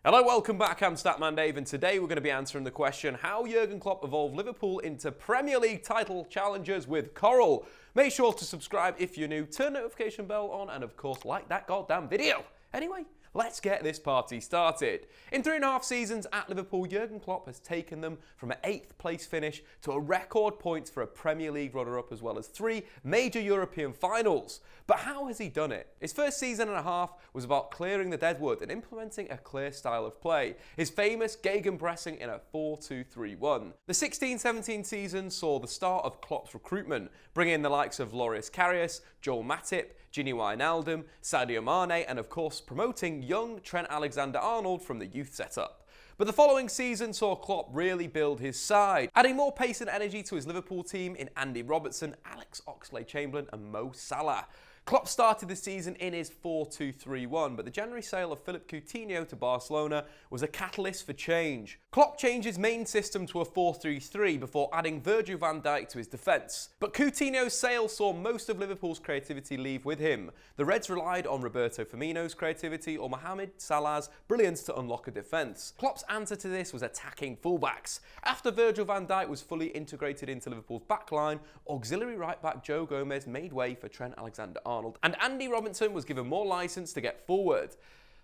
Hello, welcome back. I'm Statman Dave, and today we're going to be answering the question how Jurgen Klopp evolved Liverpool into Premier League title challengers with Coral. Make sure to subscribe if you're new, turn notification bell on, and of course like that goddamn video. Anyway, let's get this party started. In 3.5 seasons at Liverpool, Jurgen Klopp has taken them from an 8th place finish to a record points for a Premier League runner-up, as well as 3 major European finals. But how has he done it? His first season and a half was about clearing the deadwood and implementing a clear style of play, his famous gegenpressing in a 4-2-3-1. The 16-17 season saw the start of Klopp's recruitment, bringing in the likes of Loris Karius, Joel Matip, Gini Wijnaldum, Sadio Mane, and of course promoting young Trent Alexander-Arnold from the youth setup. But the following season saw Klopp really build his side, adding more pace and energy to his Liverpool team in Andy Robertson, Alex Oxlade-Chamberlain and Mo Salah. Klopp started the season in his 4-2-3-1, but the January sale of Philippe Coutinho to Barcelona was a catalyst for change. Klopp changed his main system to a 4-3-3 before adding Virgil van Dijk to his defence. But Coutinho's sale saw most of Liverpool's creativity leave with him. The Reds relied on Roberto Firmino's creativity or Mohamed Salah's brilliance to unlock a defence. Klopp's answer to this was attacking fullbacks. After Virgil van Dijk was fully integrated into Liverpool's backline, auxiliary right-back Joe Gomez made way for Trent Alexander-Arnold, and Andy Robertson was given more licence to get forward.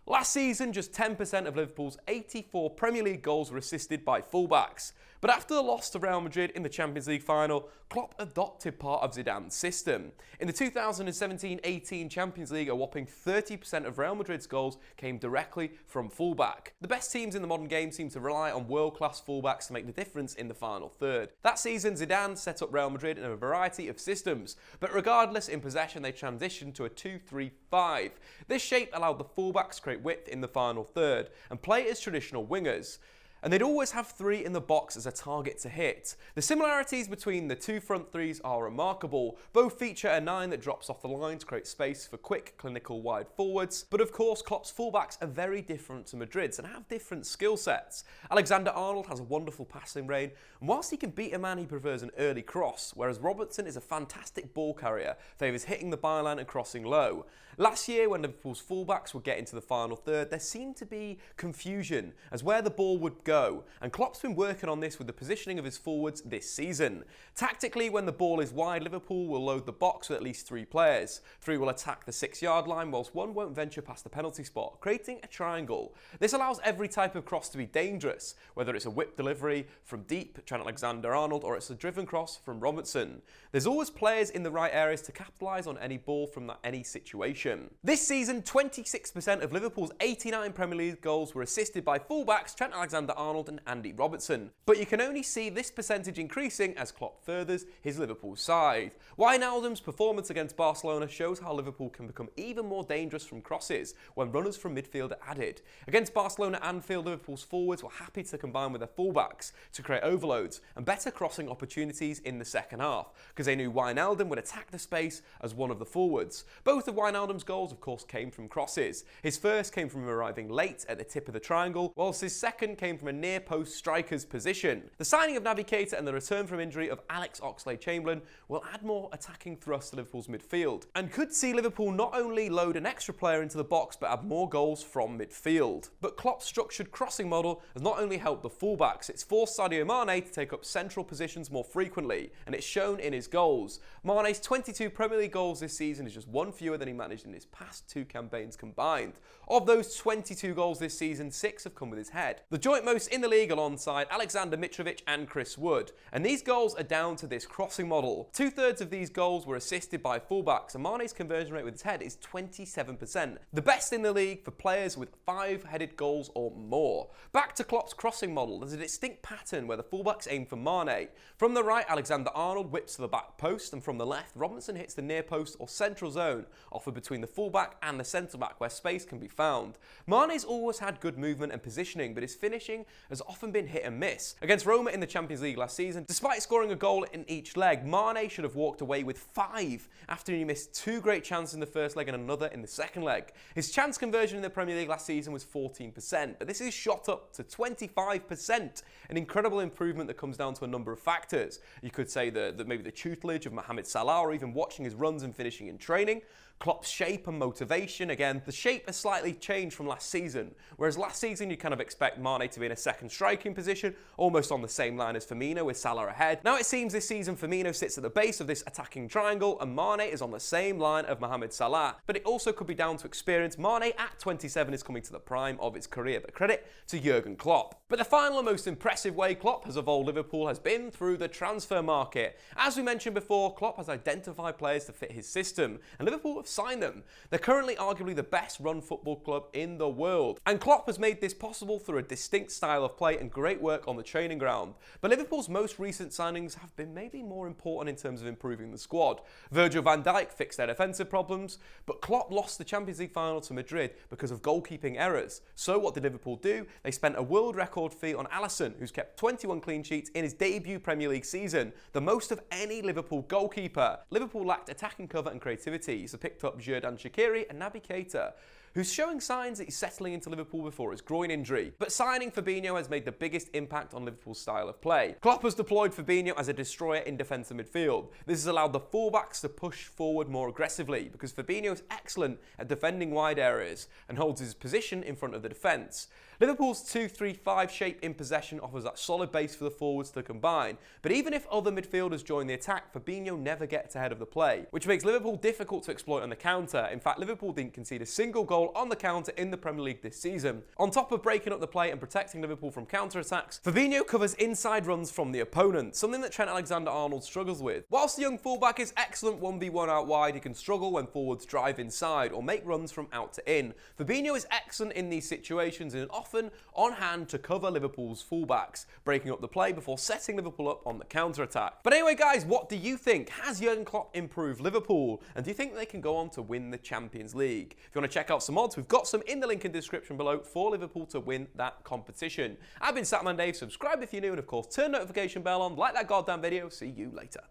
Last season, just 10% of Liverpool's 84 Premier League goals were assisted by fullbacks. But after the loss to Real Madrid in the Champions League final, Klopp adopted part of Zidane's system. In the 2017-18 Champions League, a whopping 30% of Real Madrid's goals came directly from fullback. The best teams in the modern game seem to rely on world-class fullbacks to make the difference in the final third. That season, Zidane set up Real Madrid in a variety of systems, but regardless, in possession they transitioned to a 2-3-5. This shape allowed the fullbacks to create width in the final third and play as traditional wingers. And they'd always have 3 in the box as a target to hit. The similarities between the two front threes are remarkable. Both feature a 9 that drops off the line to create space for quick, clinical wide forwards. But of course, Klopp's fullbacks are very different to Madrid's and have different skill sets. Alexander-Arnold has a wonderful passing brain, and whilst he can beat a man, he prefers an early cross, whereas Robertson is a fantastic ball carrier, favours hitting the byline and crossing low. Last year, when Liverpool's fullbacks would get into the final third, there seemed to be confusion as where the ball would go, and Klopp's been working on this with the positioning of his forwards this season. Tactically, when the ball is wide, Liverpool will load the box with at least 3 players. 3 will attack the 6-yard line, whilst 1 won't venture past the penalty spot, creating a triangle. This allows every type of cross to be dangerous, whether it's a whip delivery from deep, Trent Alexander-Arnold, or it's a driven cross from Robertson. There's always players in the right areas to capitalise on any ball from any situation. This season, 26% of Liverpool's 89 Premier League goals were assisted by fullbacks Trent Alexander-Arnold and Andy Robertson. But you can only see this percentage increasing as Klopp furthers his Liverpool side. Wijnaldum's performance against Barcelona shows how Liverpool can become even more dangerous from crosses when runners from midfield are added. Against Barcelona Anfield, Liverpool's forwards were happy to combine with their fullbacks to create overloads and better crossing opportunities in the second half, because they knew Wijnaldum would attack the space as one of the forwards. Both of Wijnaldum's goals, of course, came from crosses. His first came from arriving late at the tip of the triangle, whilst his second came from a near-post striker's position. The signing of Naby Keita and the return from injury of Alex Oxlade-Chamberlain will add more attacking thrust to Liverpool's midfield, and could see Liverpool not only load an extra player into the box, but add more goals from midfield. But Klopp's structured crossing model has not only helped the fullbacks, it's forced Sadio Mane to take up central positions more frequently, and it's shown in his goals. Mane's 22 Premier League goals this season is just 1 fewer than he managed in his past 2 campaigns combined. Of those 22 goals this season, 6 have come with his head. The joint most in the league alongside Alexander Mitrovic and Chris Wood. And these goals are down to this crossing model. 2/3 of these goals were assisted by fullbacks, and Mane's conversion rate with his head is 27%. The best in the league for players with 5-headed goals or more. Back to Klopp's crossing model, there's a distinct pattern where the fullbacks aim for Mane. From the right, Alexander-Arnold whips to the back post, and from the left, Robertson hits the near post or central zone, offered between the fullback and the centre-back where space can be found. Mane's always had good movement and positioning, but his finishing has often been hit and miss. Against Roma in the Champions League last season, despite scoring a goal in each leg, Mane should have walked away with 5 after he missed 2 great chances in the first leg and another in the second leg. His chance conversion in the Premier League last season was 14%, but this is shot up to 25%, an incredible improvement that comes down to a number of factors. You could say that maybe the tutelage of Mohamed Salah, or even watching his runs and finishing in training. Klopp's shape and motivation. Again, the shape has slightly changed from last season, whereas last season you kind of expect Mane to be in a second striking position, almost on the same line as Firmino with Salah ahead. Now it seems this season Firmino sits at the base of this attacking triangle and Mane is on the same line of Mohamed Salah, but it also could be down to experience. Mane at 27 is coming to the prime of his career, but credit to Jurgen Klopp. But the final and most impressive way Klopp has evolved Liverpool has been through the transfer market. As we mentioned before, Klopp has identified players to fit his system, and Liverpool have signed them. They're currently arguably the best run football club in the world, and Klopp has made this possible through a distinct style of play and great work on the training ground. But Liverpool's most recent signings have been maybe more important in terms of improving the squad. Virgil van Dijk fixed their defensive problems, but Klopp lost the Champions League final to Madrid because of goalkeeping errors. So what did Liverpool do? They spent a world record fee on Alisson, who's kept 21 clean sheets in his debut Premier League season, the most of any Liverpool goalkeeper. Liverpool lacked attacking cover and creativity, so picked up Xherdan Shaqiri and Naby Keita, who's showing signs that he's settling into Liverpool before his groin injury. But signing Firmino has made the biggest impact on Liverpool's style of play. Klopp has deployed Firmino as a destroyer in defensive midfield. This has allowed the fullbacks to push forward more aggressively because Firmino is excellent at defending wide areas and holds his position in front of the defence. Liverpool's 2-3-5 shape in possession offers that solid base for the forwards to combine, but even if other midfielders join the attack, Firmino never gets ahead of the play, which makes Liverpool difficult to exploit on the counter. In fact, Liverpool didn't concede a single goal on the counter in the Premier League this season. On top of breaking up the play and protecting Liverpool from counter-attacks, Firmino covers inside runs from the opponent, something that Trent Alexander-Arnold struggles with. Whilst the young fullback is excellent 1v1 out wide, he can struggle when forwards drive inside or make runs from out to in. Firmino is excellent in these situations and often on hand to cover Liverpool's fullbacks, breaking up the play before setting Liverpool up on the counter-attack. But anyway guys, what do you think? Has Jurgen Klopp improved Liverpool? And do you think they can go on to win the Champions League? If you want to check out some odds, we've got some in the link in the description below for Liverpool to win that competition. I've been Statman Dave, subscribe if you're new, and of course turn notification bell on, like that goddamn video. See you later.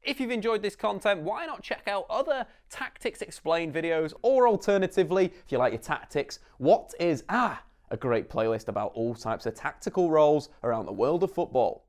If you've enjoyed this content, why not check out other Tactics Explained videos, or alternatively, if you like your tactics, what is a great playlist about all types of tactical roles around the world of football.